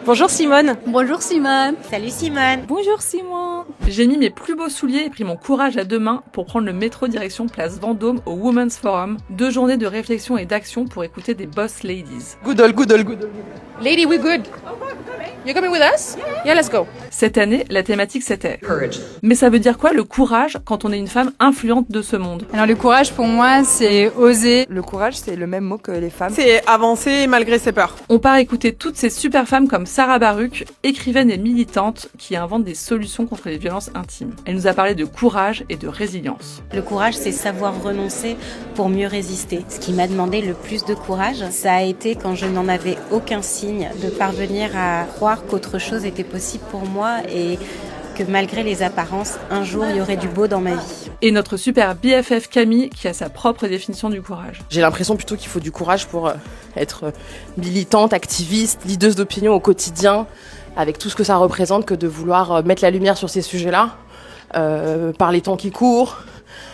Bonjour Simone. Bonjour Simone. Salut Simone. Bonjour Simon. J'ai mis mes plus beaux souliers et pris mon courage à deux mains pour prendre le métro direction Place Vendôme au Women's Forum. 2 journées de réflexion et d'action pour écouter des boss ladies. Good. Lady, we good. You coming with us? Yeah, let's go. Cette année, la thématique c'était Courage. Mais ça veut dire quoi le courage quand on est une femme influente de ce monde? Alors le courage pour moi c'est oser. Le courage c'est le même mot que les femmes. C'est avancer malgré ses peurs. On part écouter toutes ces super femmes comme Sarah Baruch, écrivaine et militante qui invente des solutions contre les violences intimes. Elle nous a parlé de courage et de résilience. Le courage, c'est savoir renoncer pour mieux résister. Ce qui m'a demandé le plus de courage, ça a été quand je n'en avais aucun signe de parvenir à croire qu'autre chose était possible pour moi et que malgré les apparences, un jour il y aurait du beau dans ma vie. Et notre super BFF Camille qui a sa propre définition du courage. J'ai l'impression plutôt qu'il faut du courage pour être militante, activiste, leaduse d'opinion au quotidien, avec tout ce que ça représente que de vouloir mettre la lumière sur ces sujets-là, par les temps qui courent.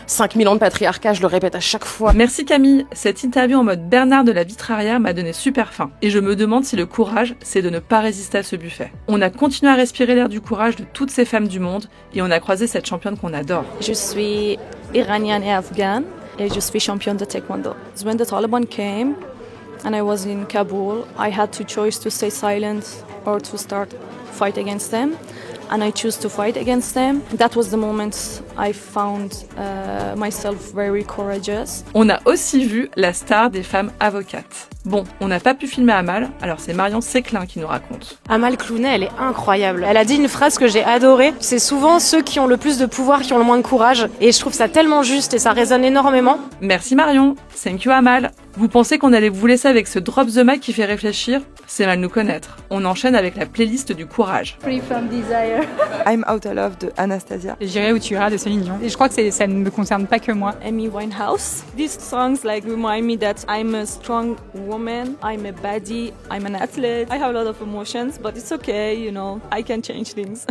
5000 ans de patriarcat, je le répète à chaque fois. Merci Camille, cette interview en mode Bernard de la Vitrarière m'a donné super faim. Et je me demande si le courage, c'est de ne pas résister à ce buffet. On a continué à respirer l'air du courage de toutes ces femmes du monde et on a croisé cette championne qu'on adore. Je suis iranienne et afghane et je suis championne de taekwondo. When the Taliban came and I was in Kabul, I had to choose to stay silent or to start fight against them. And I choose to fight against them. That was the moment I found myself very courageous. On a aussi vu la star des femmes avocates. Bon, on n'a pas pu filmer Amal, alors c'est Marion Séclin qui nous raconte. Amal Clounet, elle est incroyable. Elle a dit une phrase que j'ai adorée. C'est souvent ceux qui ont le plus de pouvoir qui ont le moins de courage. Et je trouve ça tellement juste et ça résonne énormément. Merci Marion, thank you Amal. Vous pensez qu'on allait vous laisser avec ce drop the mic qui fait réfléchir? C'est mal nous connaître. On enchaîne avec la playlist du courage. Free from desire. I'm Out of Love de Anastasia. J'irai où tu iras de Céline Dion. Et je crois que ça ne me concerne pas que moi. Amy Winehouse. These songs like remind me that I'm a strong woman, I'm a baddie, I'm an athlete. I have a lot of emotions, but it's okay, you know, I can change things.